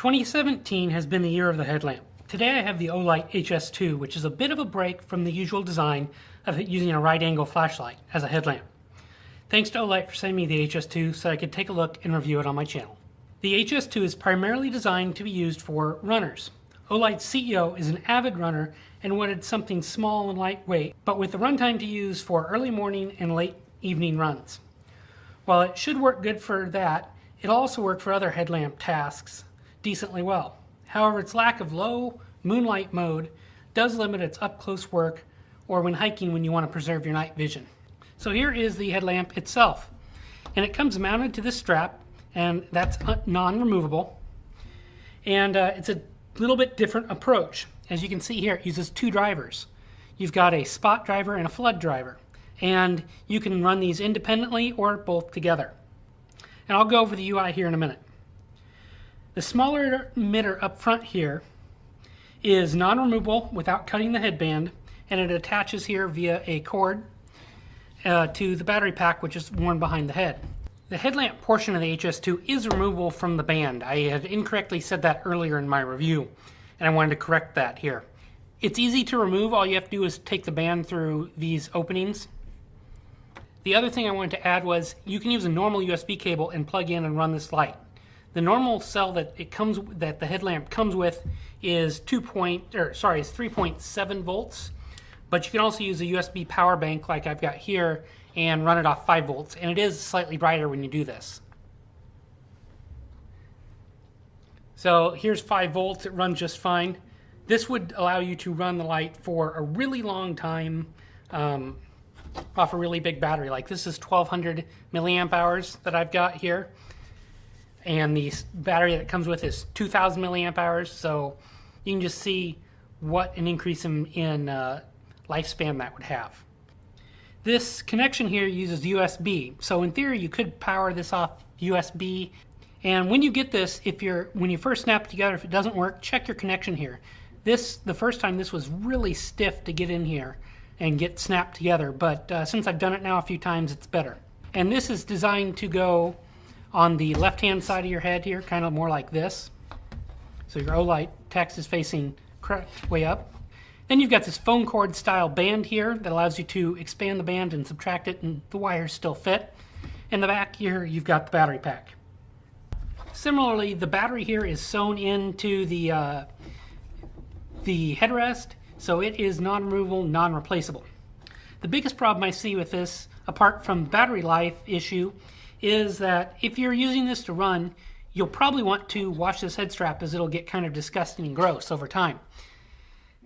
2017 has been the year of the headlamp. Today I have the Olight HS2, which is a bit of a break from the usual design of using a right-angle flashlight as a headlamp. Thanks to Olight for sending me the HS2 so I could take a look and review it on my channel. The HS2 is primarily designed to be used for runners. Olight's CEO is an avid runner and wanted something small and lightweight, but with the runtime to use for early morning and late evening runs. While it should work good for that, it'll also work for other headlamp tasks decently well. However, its lack of low moonlight mode does limit its up-close work or when hiking when you want to preserve your night vision. So here is the headlamp itself. And it comes mounted to this strap, and that's non-removable. And it's a little bit different approach. As you can see here, it uses two drivers. You've got a spot driver and a flood driver. And you can run these independently or both together. And I'll go over the UI here in a minute. The smaller emitter up front here is non-removable without cutting the headband, and it attaches here via a cord to the battery pack, which is worn behind the head. The headlamp portion of the HS2 is removable from the band. I had incorrectly said that earlier in my review, and I wanted to correct that here. It's easy to remove. All you have to do is take the band through these openings. The other thing I wanted to add was you can use a normal USB cable and plug in and run this light. The normal cell that the headlamp comes with is 3.7 volts, but you can also use a USB power bank like I've got here and run it off 5 volts, and it is slightly brighter when you do this. So here's 5 volts, it runs just fine. This would allow you to run the light for a really long time off a really big battery. Like this is 1200 milliamp hours that I've got here. And the battery that it comes with is 2,000 milliamp hours, so you can just see what an increase in lifespan that would have. This connection here uses USB, so in theory you could power this off USB. And when you get this, when you first snap it together, if it doesn't work, check your connection here. The first time this was really stiff to get in here and get snapped together, but since I've done it now a few times, it's better. And this is designed to go on the left-hand side of your head here, kind of more like this. So your Olight text is facing correct way up. Then you've got this phone cord style band here that allows you to expand the band and subtract it, and the wires still fit. In the back here, you've got the battery pack. Similarly, the battery here is sewn into the headrest, so it is non-removable, non-replaceable. The biggest problem I see with this, apart from battery life issue, is that if you're using this to run, you'll probably want to wash this head strap as it'll get kind of disgusting and gross over time.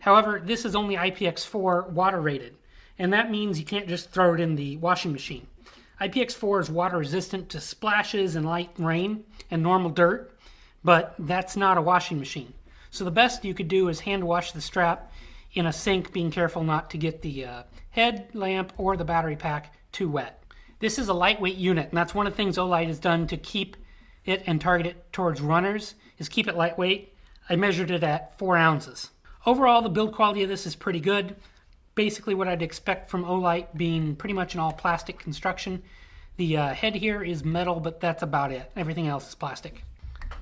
However, this is only IPX4 water rated, and that means you can't just throw it in the washing machine. IPX4 is water resistant to splashes and light rain and normal dirt, but that's not a washing machine. So the best you could do is hand wash the strap in a sink, being careful not to get the headlamp or the battery pack too wet. This is a lightweight unit, and that's one of the things Olight has done to keep it and target it towards runners, is keep it lightweight. I measured it at 4 ounces. Overall, the build quality of this is pretty good. Basically what I'd expect from Olight, being pretty much an all plastic construction. The head here is metal, but that's about it. Everything else is plastic.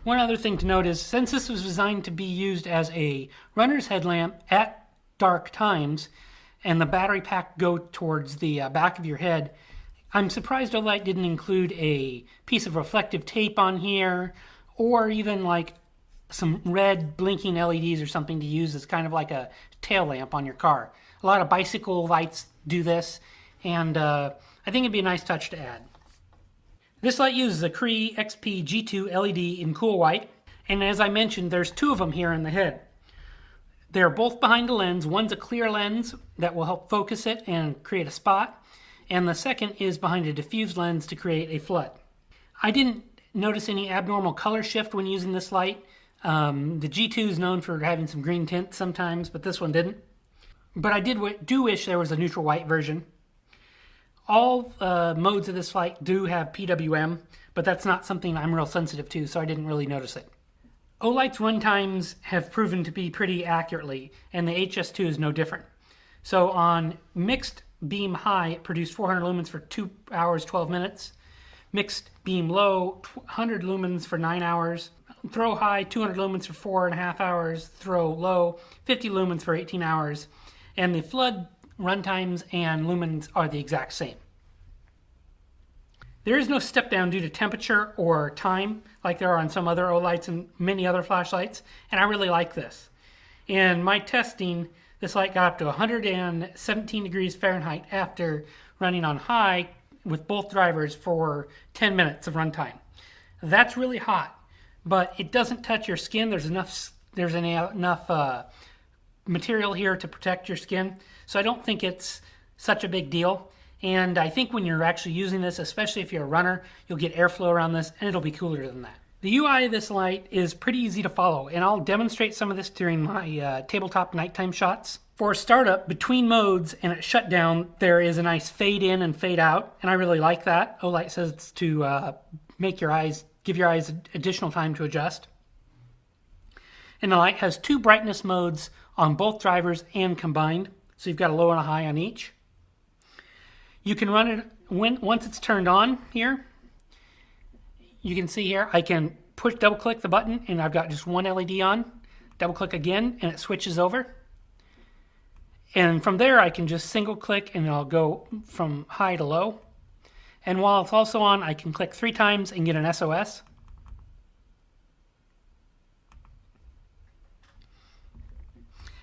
One other thing to note is, since this was designed to be used as a runner's headlamp at dark times, and the battery pack go towards the back of your head, I'm surprised Olight didn't include a piece of reflective tape on here, or even like some red blinking LEDs or something to use as kind of like a tail lamp on your car. A lot of bicycle lights do this, and I think it'd be a nice touch to add. This light uses a Cree XP G2 LED in cool white, and as I mentioned, there's 2 of them here in the head. They're both behind the lens. One's a clear lens that will help focus it and create a spot, and the second is behind a diffused lens to create a flood. I didn't notice any abnormal color shift when using this light. The G2 is known for having some green tint sometimes, but this one didn't. But I do wish there was a neutral white version. All modes of this light do have PWM, but that's not something I'm real sensitive to, so I didn't really notice it. Olight's run times have proven to be pretty accurately, and the HS2 is no different. So on mixed beam high, it produced 400 lumens for 2 hours, 12 minutes. Mixed beam low, 100 lumens for 9 hours, throw high 200 lumens for 4.5 hours, throw low 50 lumens for 18 hours, and the flood runtimes and lumens are the exact same. There is no step down due to temperature or time like there are on some other Olights and many other flashlights, and I really like this. In my testing, this light got up to 117 degrees Fahrenheit after running on high with both drivers for 10 minutes of runtime. That's really hot, but it doesn't touch your skin. There's enough material here to protect your skin, so I don't think it's such a big deal. And I think when you're actually using this, especially if you're a runner, you'll get airflow around this, and it'll be cooler than that. The UI of this light is pretty easy to follow, and I'll demonstrate some of this during my tabletop nighttime shots. For startup, between modes and at shutdown, there is a nice fade in and fade out, and I really like that. Olight says it's to give your eyes additional time to adjust. And the light has two brightness modes on both drivers and combined, so you've got a low and a high on each. You can run it once it's turned on here. You can see here I can double click the button and I've got just one LED on. Double click again and it switches over. And from there I can just single click and I'll go from high to low. And while it's also on, I can click 3 times and get an SOS.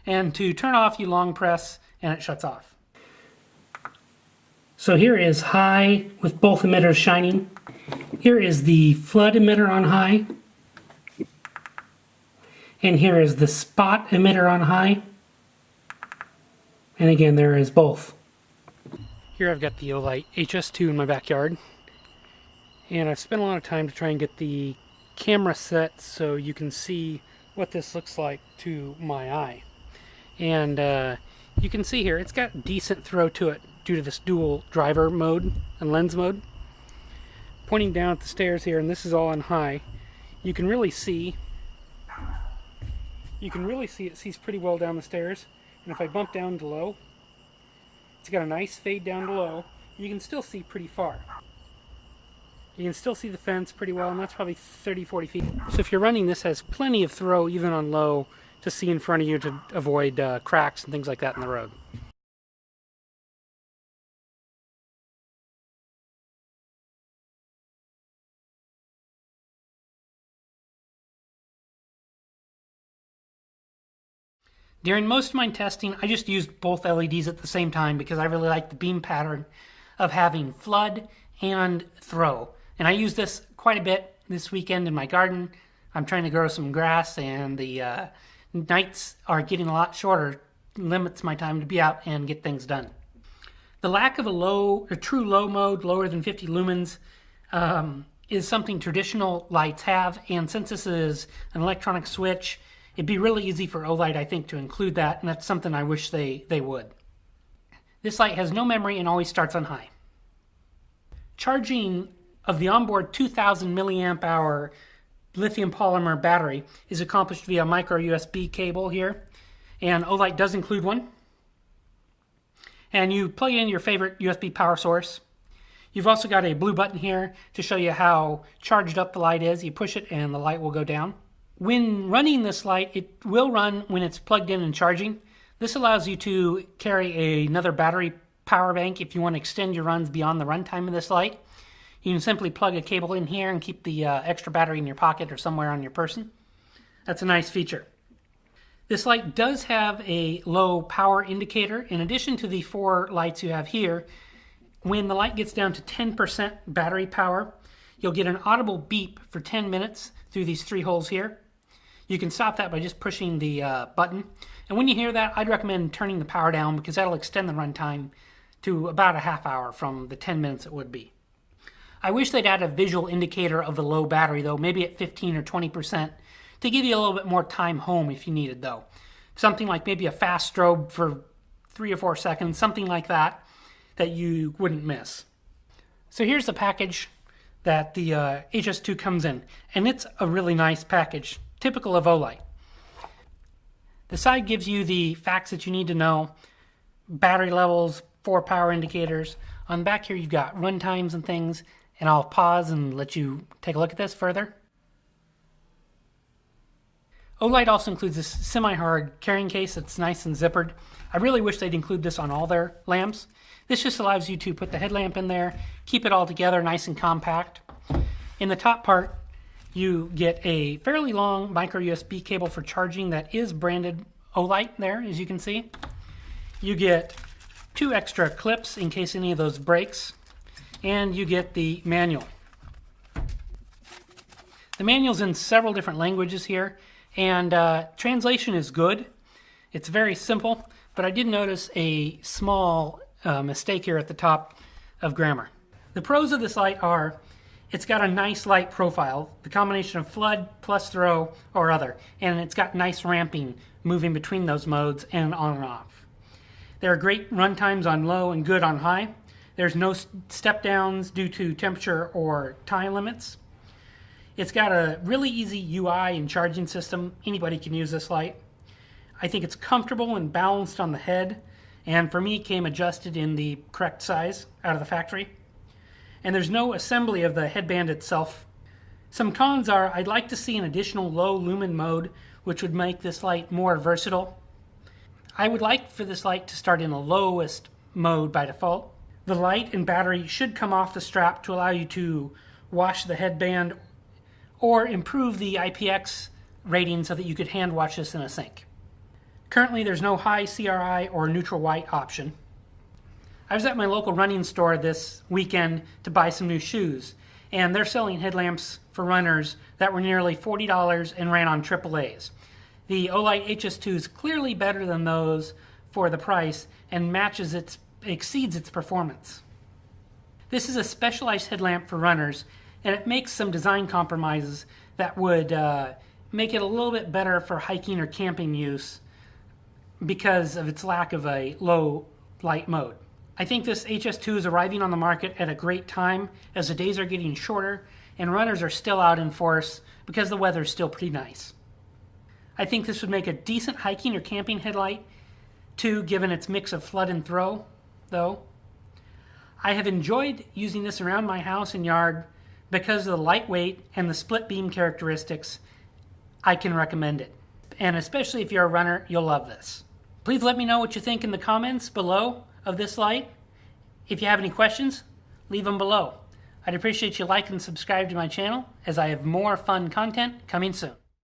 And to turn off, you long press and it shuts off. So here is high with both emitters shining. Here is the flood emitter on high. And here is the spot emitter on high. And again, there is both. Here I've got the Olight HS2 in my backyard. And I've spent a lot of time to try and get the camera set so you can see what this looks like to my eye. And you can see here, it's got decent throw to it due to this dual driver mode and lens mode. Pointing down at the stairs here, and this is all on high, you can really see it sees pretty well down the stairs. And if I bump down to low, it's got a nice fade down to low. You can still see pretty far. You can still see the fence pretty well, and that's probably 30-40 feet. So if you're running, this has plenty of throw even on low to see in front of you to avoid cracks and things like that in the road. During most of my testing, I just used both LEDs at the same time because I really like the beam pattern of having flood and throw. And I use this quite a bit this weekend in my garden. I'm trying to grow some grass, and the nights are getting a lot shorter. Limits my time to be out and get things done. The lack of a true low mode, lower than 50 lumens, is something traditional lights have. And since this is an electronic switch, it'd be really easy for Olight, I think, to include that, and that's something I wish they would. This light has no memory and always starts on high. Charging of the onboard 2000 milliamp hour lithium polymer battery is accomplished via micro USB cable here, and Olight does include one. And you plug in your favorite USB power source. You've also got a blue button here to show you how charged up the light is. You push it and the light will go down. When running this light, it will run when it's plugged in and charging. This allows you to carry another battery power bank if you want to extend your runs beyond the runtime of this light. You can simply plug a cable in here and keep the extra battery in your pocket or somewhere on your person. That's a nice feature. This light does have a low power indicator. In addition to the 4 lights you have here, when the light gets down to 10% battery power, you'll get an audible beep for 10 minutes through these 3 holes here. You can stop that by just pushing the button. And when you hear that, I'd recommend turning the power down because that'll extend the runtime to about a half hour from the 10 minutes it would be. I wish they'd add a visual indicator of the low battery, though, maybe at 15 or 20%, to give you a little bit more time home if you need it, though. Something like maybe a fast strobe for 3 or 4 seconds, something like that, that you wouldn't miss. So here's the package that the HS2 comes in, and it's a really nice package, typical of Olight. The side gives you the facts that you need to know, battery levels, 4 power indicators. On the back here you've got run times and things, and I'll pause and let you take a look at this further. Olight also includes this semi-hard carrying case that's nice and zippered. I really wish they'd include this on all their lamps. This just allows you to put the headlamp in there, keep it all together nice and compact. In the top part, you get a fairly long micro USB cable for charging that is branded Olight there, as you can see. You get 2 extra clips in case any of those breaks, and you get the manual. The manual's in several different languages here, and translation is good. It's very simple, but I did notice a small mistake here at the top of grammar. The pros of this light are it's got a nice light profile, the combination of flood plus throw or other, and it's got nice ramping moving between those modes and on and off. There are great run times on low and good on high. There's no step downs due to temperature or time limits. It's got a really easy UI and charging system. Anybody can use this light. I think it's comfortable and balanced on the head, and for me it came adjusted in the correct size out of the factory. And there's no assembly of the headband itself. Some cons are I'd like to see an additional low lumen mode, which would make this light more versatile. I would like for this light to start in the lowest mode by default. The light and battery should come off the strap to allow you to wash the headband or improve the IPX rating so that you could hand wash this in a sink. Currently there's no high CRI or neutral white option. I was at my local running store this weekend to buy some new shoes, and they're selling headlamps for runners that were nearly $40 and ran on AAAs. The Olight HS2 is clearly better than those for the price and exceeds its performance. This is a specialized headlamp for runners, and it makes some design compromises that would make it a little bit better for hiking or camping use because of its lack of a low light mode. I think this HS2 is arriving on the market at a great time as the days are getting shorter and runners are still out in force because the weather is still pretty nice. I think this would make a decent hiking or camping headlight too, given its mix of flood and throw, though. I have enjoyed using this around my house and yard because of the lightweight and the split beam characteristics. I can recommend it. And especially if you're a runner, you'll love this. Please let me know what you think in the comments below of this light. If you have any questions, leave them below. I'd appreciate you like and subscribe to my channel as I have more fun content coming soon.